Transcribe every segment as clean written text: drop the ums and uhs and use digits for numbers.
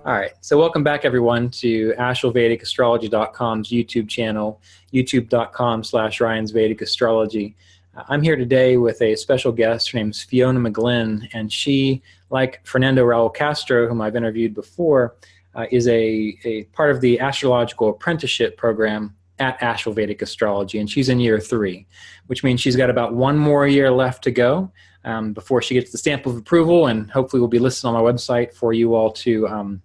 All right, so welcome back everyone to Asheville Vedic Astrology.com's YouTube channel, youtube.com/Ryan's Vedic Astrology. I'm here today with a special guest. Her name's Fiona McGlynn, and she, like Fernando Raul Castro, whom I've interviewed before, is a part of the astrological apprenticeship program at Asheville Vedic Astrology, and she's in year 3, which means she's got about 1 more year left to go before she gets the stamp of approval, and hopefully will be listed on my website for you all to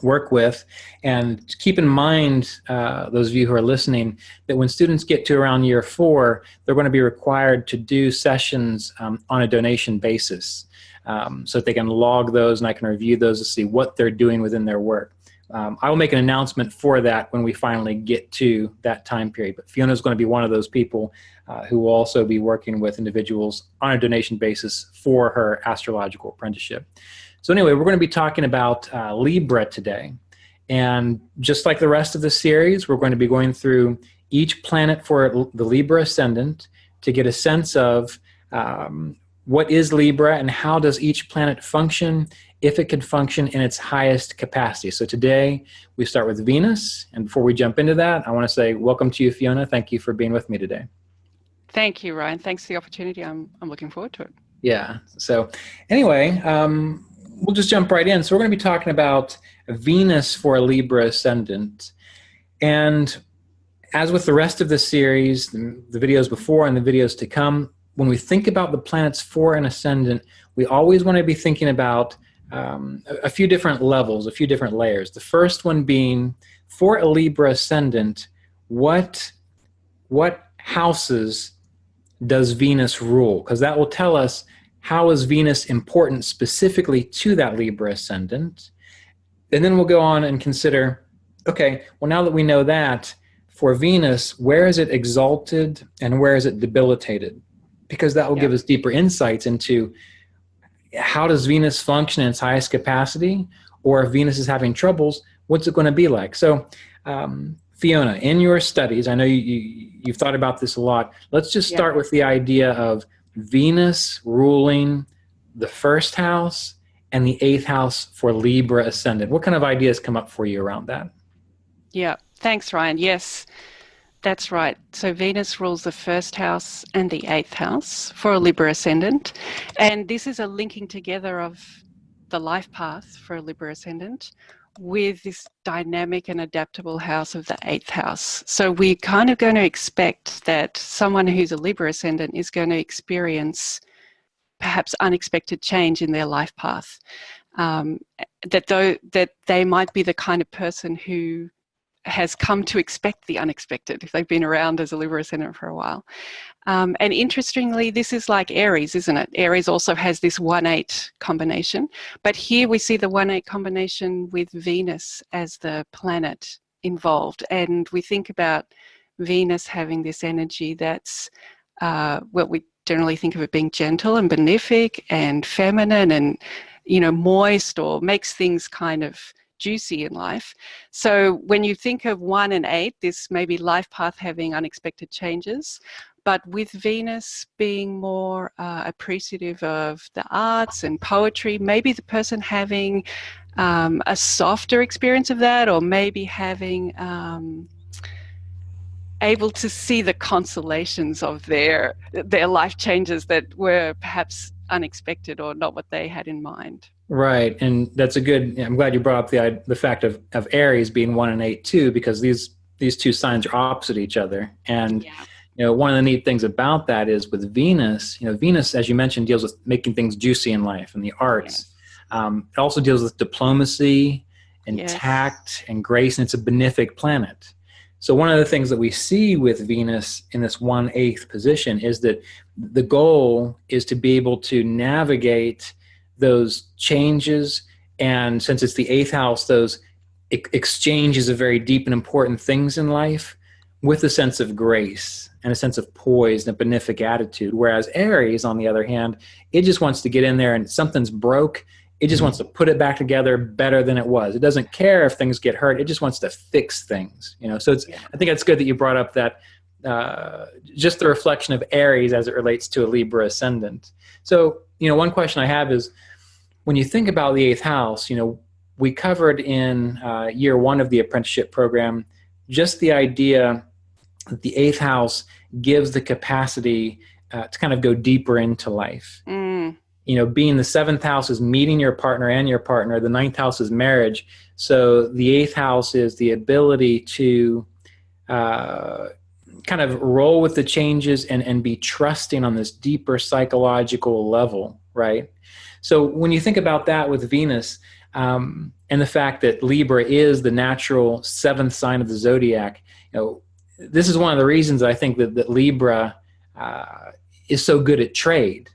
work with. And keep in mind, those of you who are listening, that when students get to around year 4, they're going to be required to do sessions on a donation basis, so that they can log those and I can review those to see what they're doing within their work. I will make an announcement for that when we finally get to that time period, but Fiona is going to be one of those people who will also be working with individuals on a donation basis for her astrological apprenticeship. So anyway, we're going to be talking about Libra today. And just like the rest of the series, we're going to be going through each planet for the Libra Ascendant to get a sense of what is Libra and how does each planet function, if it can function in its highest capacity. So today we start with Venus. And before we jump into that, I want to say welcome to you, Fiona. Thank you for being with me today. Thank you, Ryan. Thanks for the opportunity. I'm looking forward to it. Yeah. So anyway, we'll just jump right in. So we're going to be talking about Venus for a Libra Ascendant. And as with the rest of the series, the videos before and the videos to come, when we think about the planets for an Ascendant, we always want to be thinking about a few different levels, a few different layers. The first one being, for a Libra Ascendant, what houses does Venus rule? Because that will tell us how is Venus important specifically to that Libra Ascendant. And then we'll go on and consider, okay, well, now that we know that, for Venus, where is it exalted and where is it debilitated? Because that will give us deeper insights into how does Venus function in its highest capacity, or if Venus is having troubles, what's it going to be like? So Fiona, in your studies, I know you've thought about this a lot. Let's just start with the idea of Venus ruling the first house and the 8th house for Libra Ascendant. What kind of ideas come up for you around that? Yeah, thanks, Ryan. Yes, that's right. So Venus rules the 1st house and the 8th house for a Libra Ascendant. And this is a linking together of the life path for a Libra Ascendant with this dynamic and adaptable house of the 8th house. So we're kind of going to expect that someone who's a Libra Ascendant is going to experience perhaps unexpected change in their life path. That they might be the kind of person who has come to expect the unexpected if they've been around as a Libra Ascendant for a while. And interestingly, this is like Aries, isn't it? Aries also has this 1-8 combination, but here we see the 1-8 combination with Venus as the planet involved. And we think about Venus having this energy that's, we generally think of it being gentle and benefic and feminine and, moist, or makes things kind of juicy in life. So when you think of 1 and 8, this may be life path having unexpected changes, but with Venus being more appreciative of the arts and poetry, maybe the person having a softer experience of that, or maybe having able to see the consolations of their life changes that were perhaps unexpected or not what they had in mind. Right, and that's I'm glad you brought up the fact of Aries being 1 and 8 too, because these two signs are opposite each other. And one of the neat things about that is with Venus, Venus, as you mentioned, deals with making things juicy in life and the arts. It also deals with diplomacy and tact and grace, and it's a benefic planet. So one of the things that we see with Venus in this 1/8 position is that the goal is to be able to navigate those changes, and since it's the 8th house, those exchanges of very deep and important things in life with a sense of grace and a sense of poise and a benefic attitude. Whereas Aries, on the other hand, it just wants to get in there and something's broke. It just wants to put it back together better than it was. It doesn't care if things get hurt. It just wants to fix things. So I think it's good that you brought up that just the reflection of Aries as it relates to a Libra Ascendant. So, one question I have is, when you think about the 8th house, we covered in year one of the apprenticeship program just the idea that the eighth house gives the capacity to kind of go deeper into life. Being the seventh house is meeting your partner and your partner. The ninth house is marriage. So the eighth house is the ability to kind of roll with the changes and be trusting on this deeper psychological level, right? So when you think about that with Venus, and the fact that Libra is the natural seventh sign of the zodiac, this is one of the reasons I think that Libra is so good at trade,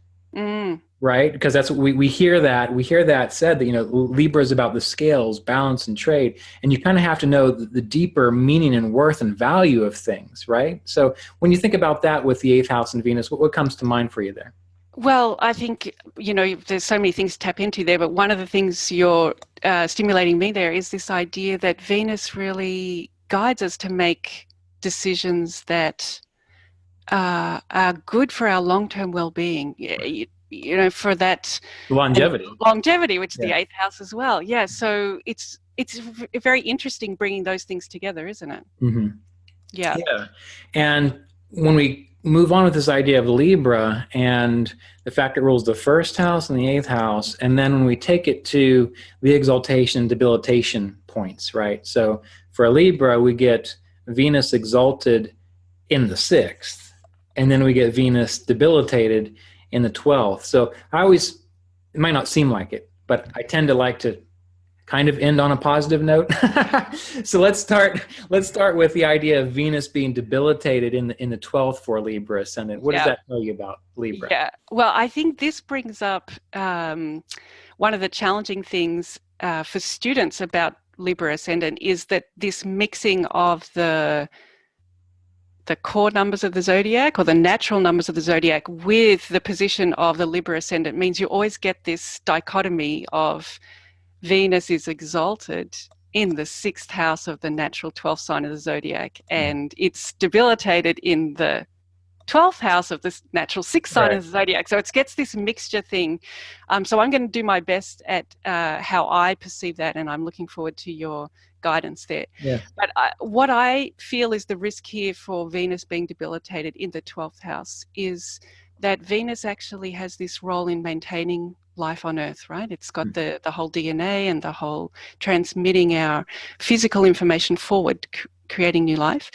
right? Because that's what we hear that said that, Libra is about the scales, balance, and trade. And you kind of have to know the deeper meaning and worth and value of things, right? So when you think about that with the eighth house and Venus, what comes to mind for you there? Well, I think, there's so many things to tap into there, but one of the things you're stimulating me there is this idea that Venus really guides us to make decisions that are good for our long-term well-being, for that longevity, which is the eighth house as well. Yeah, so it's very interesting bringing those things together, isn't it? Mm-hmm. Yeah. And when we move on with this idea of Libra and the fact it rules the first house and the eighth house, and then when we take it to the exaltation and debilitation points, right? So for a Libra, we get Venus exalted in the sixth, and then we get Venus debilitated in the 12th. So it might not seem like it, but I tend to like to kind of end on a positive note. So let's start with the idea of Venus being debilitated in the 12th for Libra Ascendant. What does that tell you about Libra? Yeah, well, I think this brings up one of the challenging things for students about Libra Ascendant is that this mixing of the core numbers of the zodiac or the natural numbers of the zodiac with the position of the Libra Ascendant means you always get this dichotomy of Venus is exalted in the sixth house of the natural 12th sign of the zodiac, and it's debilitated in the 12th house of this natural sixth sign of the zodiac. So it gets this mixture thing. So I'm going to do my best at how I perceive that, and I'm looking forward to your guidance there. Yeah. But what I feel is the risk here for Venus being debilitated in the 12th house is that Venus actually has this role in maintaining life on Earth, right? It's got the whole DNA and the whole transmitting our physical information forward, creating new life.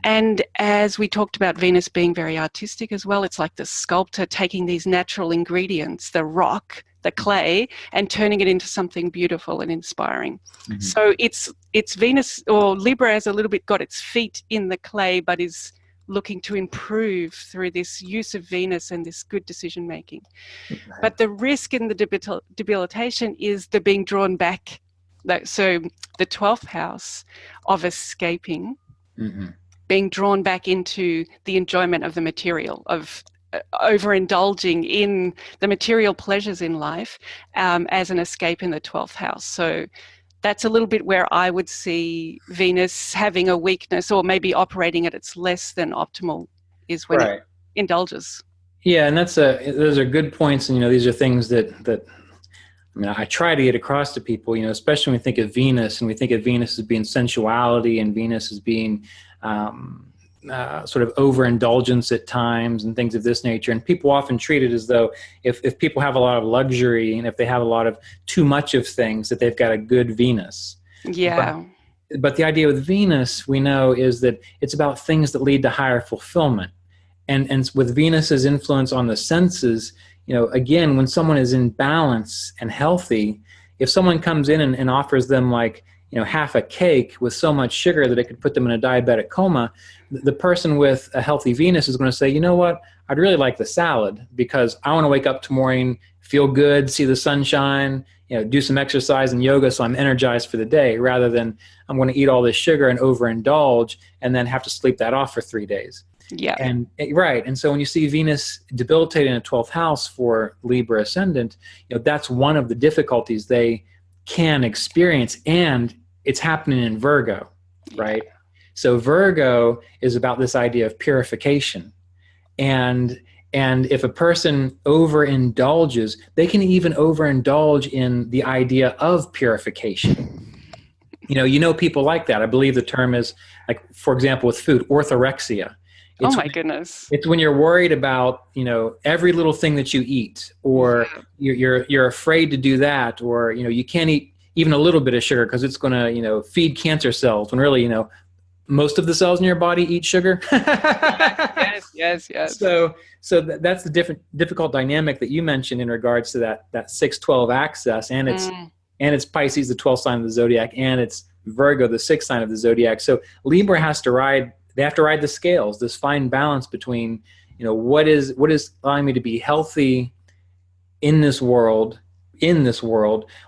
And as we talked about Venus being very artistic as well, it's like the sculptor taking these natural ingredients, the rock, the clay, and turning it into something beautiful and inspiring. Mm-hmm. So it's Venus, or Libra has a little bit got its feet in the clay, but is looking to improve through this use of Venus and this good decision making. Okay. But the risk in the debilitation is the being drawn back. So the 12th house of escaping, being drawn back into the enjoyment of the material, of overindulging in the material pleasures in life as an escape in the 12th house. So that's a little bit where I would see Venus having a weakness, or maybe operating at its less than optimal, is when it indulges. Yeah, and those are good points, and these are things that I try to get across to people. Especially when we think of Venus, and we think of Venus as being sensuality, and Venus as being sort of overindulgence at times and things of this nature. And people often treat it as though if people have a lot of luxury and if they have a lot of too much of things, that they've got a good Venus. Yeah. But the idea with Venus, we know, is that it's about things that lead to higher fulfillment. And with Venus's influence on the senses, again, when someone is in balance and healthy, if someone comes in and offers them half a cake with so much sugar that it could put them in a diabetic coma, the person with a healthy Venus is going to say, you know what, I'd really like the salad because I want to wake up tomorrow, feel good, see the sunshine, do some exercise and yoga so I'm energized for the day, rather than I'm going to eat all this sugar and overindulge and then have to sleep that off for 3 days. Yeah. And right. And so when you see Venus debilitated in a 12th house for Libra Ascendant, that's one of the difficulties they can experience, and it's happening in Virgo, right? Yeah. So Virgo is about this idea of purification. And And if a person overindulges, they can even overindulge in the idea of purification. You know people like that. I believe the term is, like, for example, with food, orthorexia. Oh my goodness. It's when you're worried about, every little thing that you eat, or you're afraid to do that, or, you can't eat even a little bit of sugar because it's going to, feed cancer cells, when really, most of the cells in your body eat sugar. Yes. So that's the difficult dynamic that you mentioned in regards to that 6-12 axis, and it's Pisces, the 12th sign of the zodiac, and it's Virgo, the 6th sign of the zodiac. So Libra have to ride the scales, this fine balance between, what is allowing me to be healthy in this world,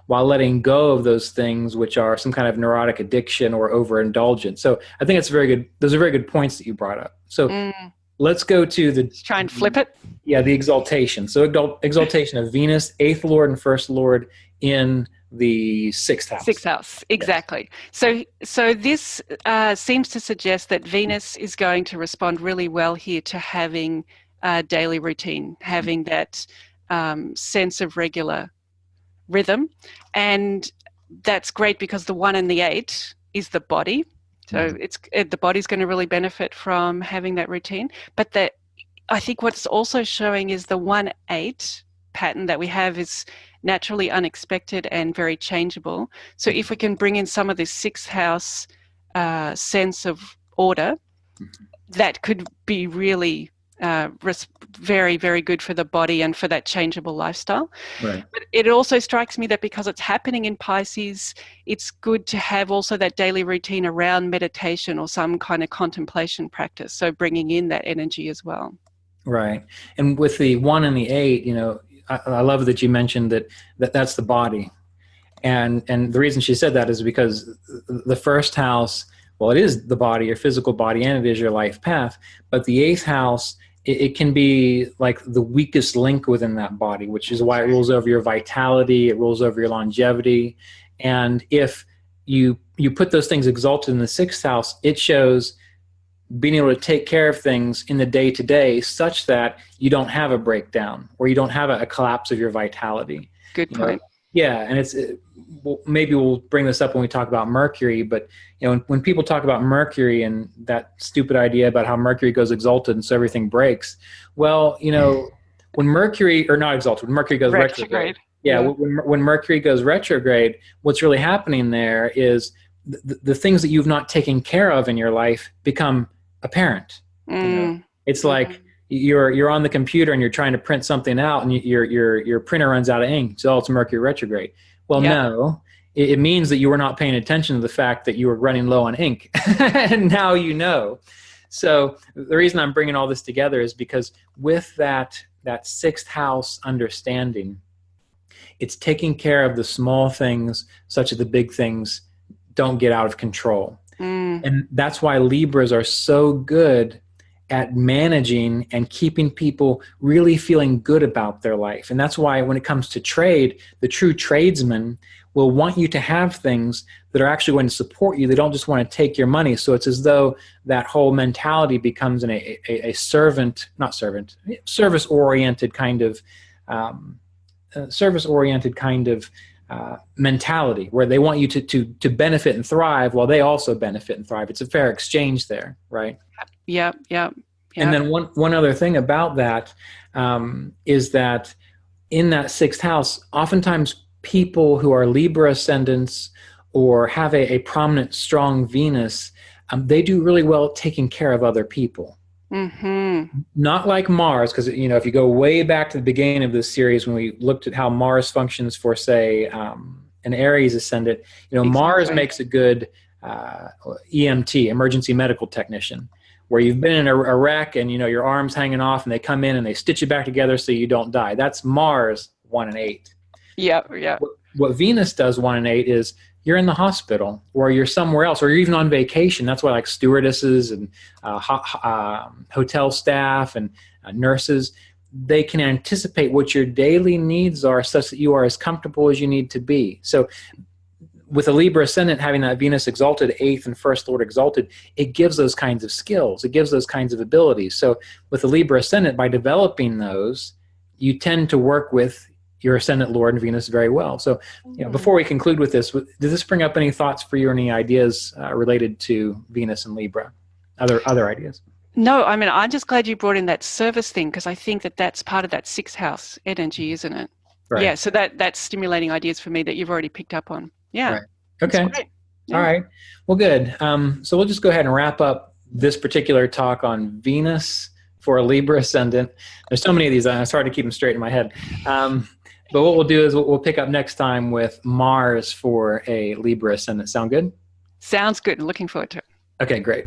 while letting go of those things which are some kind of neurotic addiction or overindulgence. So I think those are very good points that you brought up. So let's go to Let's try and flip it. Yeah, the exaltation. So exaltation of Venus, 8th Lord and 1st Lord in the 6th house. 6th house, exactly. Yes. So this seems to suggest that Venus is going to respond really well here to having a daily routine, having that sense of regular rhythm. And that's great because the 1 and the 8 is the body. So the body's going to really benefit from having that routine. But I think what's also showing is the 1-8 pattern that we have is naturally unexpected and very changeable. So if we can bring in some of this 6th house sense of order, that could be really very, very good for the body and for that changeable lifestyle. Right. But it also strikes me that because it's happening in Pisces, it's good to have also that daily routine around meditation or some kind of contemplation practice. So bringing in that energy as well. Right. And with the 1 and the 8, I love that you mentioned that's the body. And the reason she said that is because the 1st house, well, it is the body, your physical body, and it is your life path. But the 8th house, it can be like the weakest link within that body, which is why it rules over your vitality, it rules over your longevity. And if you put those things exalted in the 6th house, it shows being able to take care of things in the day-to-day such that you don't have a breakdown or you don't have a collapse of your vitality. Good point. Yeah, and maybe we'll bring this up when we talk about Mercury, but when people talk about Mercury and that stupid idea about how Mercury goes exalted and so everything breaks, well, when Mercury, or not exalted, when Mercury goes retrograde. Yeah. When Mercury goes retrograde, what's really happening there is the things that you've not taken care of in your life become apparent. It's like you're on the computer and you're trying to print something out, and your printer runs out of ink. So it's Mercury retrograde. Well, no, it means that you were not paying attention to the fact that you were running low on ink, and now you know. So the reason I'm bringing all this together is because with that 6th house understanding, it's taking care of the small things such that the big things don't get out of control. And that's why Libras are so good at managing and keeping people really feeling good about their life. And that's why when it comes to trade, the true tradesman will want you to have things that are actually going to support you. They don't just want to take your money. So it's as though that whole mentality becomes a service-oriented kind of mentality, where they want you to benefit and thrive while they also benefit and thrive. It's a fair exchange there, right? Yeah. And then one other thing about that is that in that 6th house, oftentimes people who are Libra ascendants or have a prominent, strong Venus, they do really well at taking care of other people. Not like Mars, because if you go way back to the beginning of this series, when we looked at how Mars functions for, say, an Aries ascendant, exactly. Mars makes a good EMT, emergency medical technician, where you've been in a wreck and your arm's hanging off, and they come in and they stitch you back together so you don't die. That's Mars 1 and 8. Yeah. What Venus does 1 and 8 is you're in the hospital, or you're somewhere else, or you're even on vacation. That's why, like, stewardesses and hotel staff and nurses, they can anticipate what your daily needs are such that you are as comfortable as you need to be. So with a Libra ascendant having that Venus exalted, 8th and first lord exalted, it gives those kinds of skills. It gives those kinds of abilities. So with a Libra ascendant, by developing those, you tend to work with your ascendant lord and Venus very well. So, before we conclude with this, does this bring up any thoughts for you or any ideas related to Venus and Libra? Other ideas? No, I mean, I'm just glad you brought in that service thing, because I think that that's part of that 6th house energy, isn't it? Right. Yeah, so that's stimulating ideas for me that you've already picked up on. Yeah. Right. Okay. Yeah. All right. Well, good. So we'll just go ahead and wrap up this particular talk on Venus for a Libra ascendant. There's so many of these, it's hard to keep them straight in my head. But what we'll do is we'll pick up next time with Mars for a Libra ascendant. Sound good? Sounds good. Looking forward to it. Okay, great.